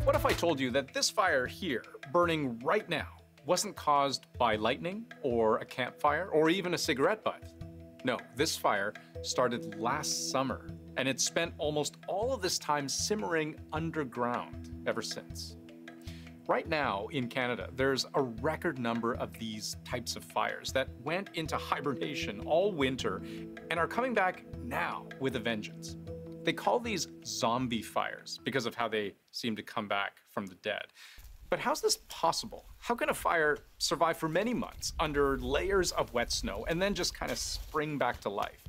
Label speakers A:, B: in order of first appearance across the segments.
A: What if I told you that this fire here, burning right now, wasn't caused by lightning or a campfire or even a cigarette butt? No, this fire started last summer, and it's spent almost all of this time simmering underground ever since. Right now in Canada, there's a record number of these types of fires that went into hibernation all winter and are coming back now with a vengeance. They call these zombie fires because of how they seem to come back from the dead. But how's this possible? How can a fire survive for many months under layers of wet snow and then just kind of spring back to life?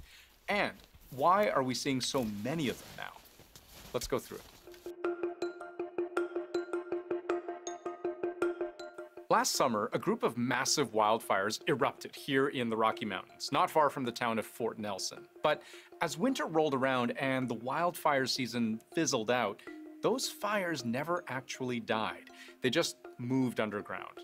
A: And why are we seeing so many of them now? Let's go through it. Last summer, a group of massive wildfires erupted here in the Rocky Mountains, not far from the town of Fort Nelson. But as winter rolled around and the wildfire season fizzled out, those fires never actually died. They just moved underground.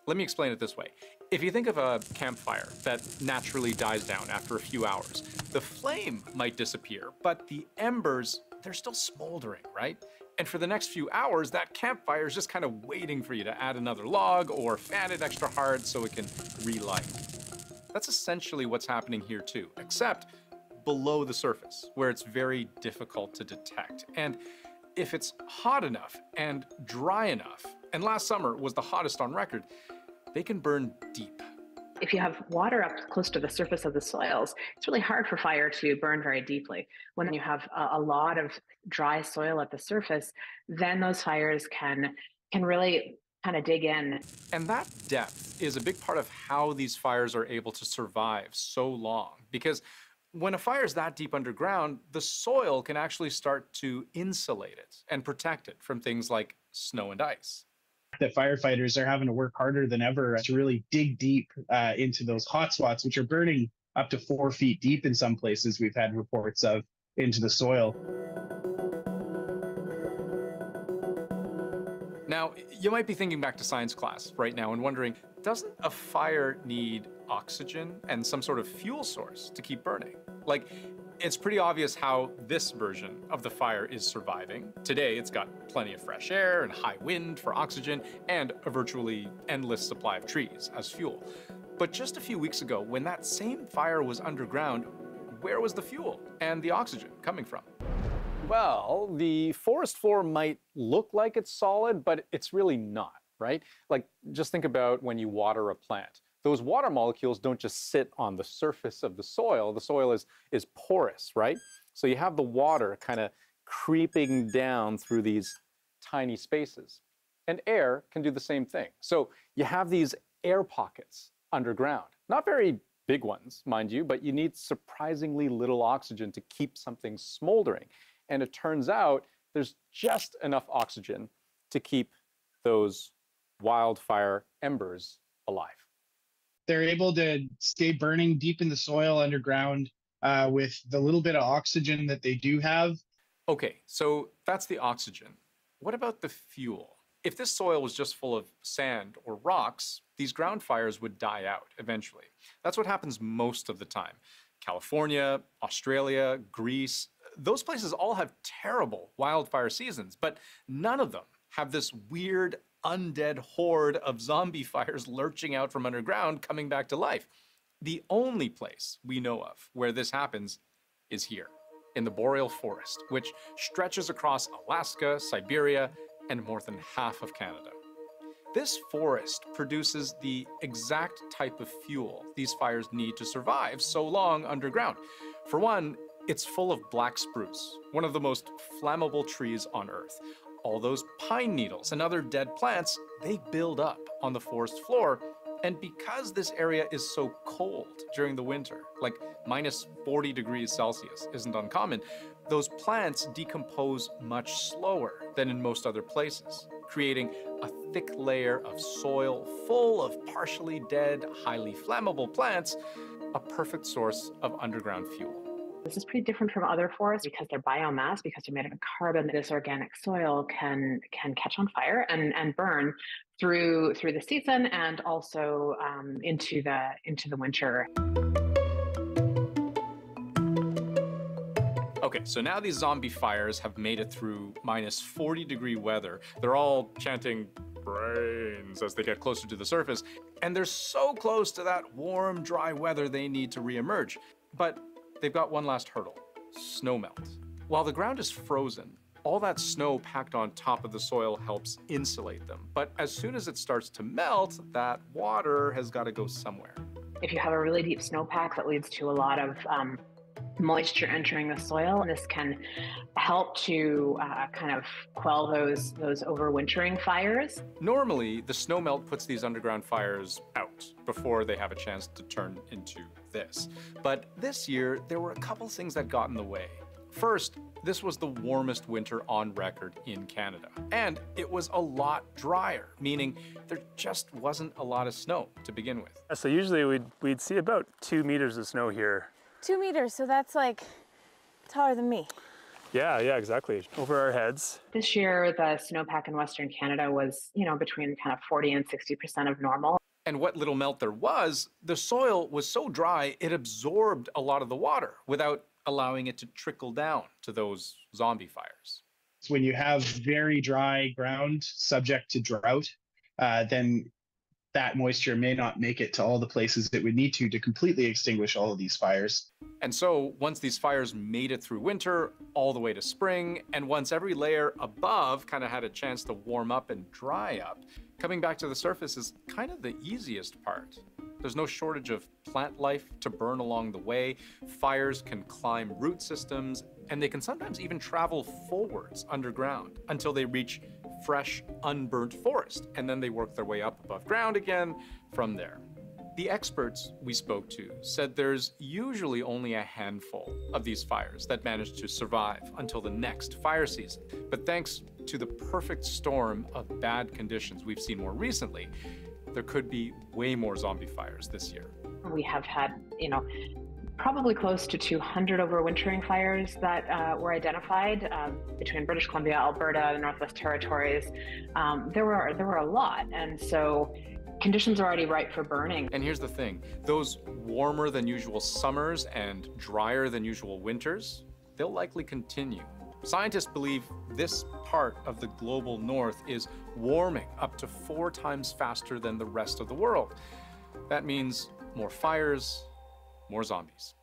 A: Let me explain it this way. If you think of a campfire that naturally dies down after a few hours, the flame might disappear, but the embers, they're still smoldering, right? And for the next few hours, that campfire is just kind of waiting for you to add another log or fan it extra hard so it can relight. That's essentially what's happening here too, except below the surface, where it's very difficult to detect. And if it's hot enough and dry enough, and last summer was the hottest on record, they can burn deep.
B: If you have water up close to the surface of the soils, it's really hard for fire to burn very deeply. When you have a lot of dry soil at the surface, then those fires can really kind of dig in.
A: And that depth is a big part of how these fires are able to survive so long. Because when a fire is that deep underground, the soil can actually start to insulate it and protect it from things like snow and ice.
C: That firefighters are having to work harder than ever to really dig deep into those hot spots, which are burning up to 4 feet deep in some places we've had reports of, into the soil.
A: Now, you might be thinking back to science class right now and wondering, doesn't a fire need oxygen and some sort of fuel source to keep burning? Like, it's pretty obvious how this version of the fire is surviving. Today, it's got plenty of fresh air and high wind for oxygen and a virtually endless supply of trees as fuel. But just a few weeks ago, when that same fire was underground, where was the fuel and the oxygen coming from? Well, the forest floor might look like it's solid, but it's really not, right? Like, just think about when you water a plant. Those water molecules don't just sit on the surface of the soil. The soil is porous, right? So you have the water kind of creeping down through these tiny spaces. And air can do the same thing. So you have these air pockets underground. Not very big ones, mind you, but you need surprisingly little oxygen to keep something smoldering. And it turns out there's just enough oxygen to keep those wildfire embers alive.
C: They're able to stay burning deep in the soil underground with the little bit of oxygen that they do have.
A: Okay, so that's the oxygen. What about the fuel? If this soil was just full of sand or rocks, these ground fires would die out eventually. That's what happens most of the time. California, Australia, Greece, those places all have terrible wildfire seasons, but none of them have this weird undead horde of zombie fires lurching out from underground coming back to life. The only place we know of where this happens is here, in the boreal forest, which stretches across Alaska, Siberia, and more than half of Canada. This forest produces the exact type of fuel these fires need to survive so long underground. For one, it's full of black spruce, one of the most flammable trees on Earth. All those pine needles and other dead plants, they build up on the forest floor. And because this area is so cold during the winter, like minus 40 degrees Celsius isn't uncommon, those plants decompose much slower than in most other places, creating a thick layer of soil full of partially dead, highly flammable plants, a perfect source of underground fuel.
B: This is pretty different from other forests because they're biomass, because they're made of carbon. This organic soil can catch on fire and burn through the season and also into the winter.
A: Okay, so now these zombie fires have made it through minus 40-degree weather. They're all chanting brains as they get closer to the surface, and they're so close to that warm, dry weather they need to reemerge. But they've got one last hurdle: snow melt. While the ground is frozen, all that snow packed on top of the soil helps insulate them. But as soon as it starts to melt, that water has got to go somewhere.
B: If you have a really deep snowpack, that leads to a lot of moisture entering the soil, and this can help to kind of quell those overwintering fires.
A: Normally, the snowmelt puts these underground fires out before they have a chance to turn into this. But this year, there were a couple things that got in the way. First, this was the warmest winter on record in Canada. And it was a lot drier, meaning there just wasn't a lot of snow to begin with.
D: So usually we'd see about 2 meters of snow here.
E: 2 meters, so that's like taller than me.
D: Yeah, exactly. Over our heads.
B: This year, the snowpack in Western Canada was, between kind of 40 and 60% of normal.
A: And what little melt there was, the soil was so dry, it absorbed a lot of the water without allowing it to trickle down to those zombie fires.
C: When you have very dry ground subject to drought, then that moisture may not make it to all the places it would need to completely extinguish all of these fires.
A: And so once these fires made it through winter, all the way to spring, and once every layer above kind of had a chance to warm up and dry up, coming back to the surface is kind of the easiest part. There's no shortage of plant life to burn along the way. Fires can climb root systems, and they can sometimes even travel forwards underground until they reach fresh, unburnt forest, and then they work their way up above ground again from there. The experts we spoke to said there's usually only a handful of these fires that manage to survive until the next fire season. But thanks to the perfect storm of bad conditions we've seen more recently, there could be way more zombie fires this year.
B: We have had, probably close to 200 overwintering fires that were identified between British Columbia, Alberta, the Northwest Territories. There were a lot, and so conditions are already ripe for burning.
A: And here's the thing, those warmer than usual summers and drier than usual winters, they'll likely continue. Scientists believe this part of the global north is warming up to 4 times faster than the rest of the world. That means more fires, more zombies.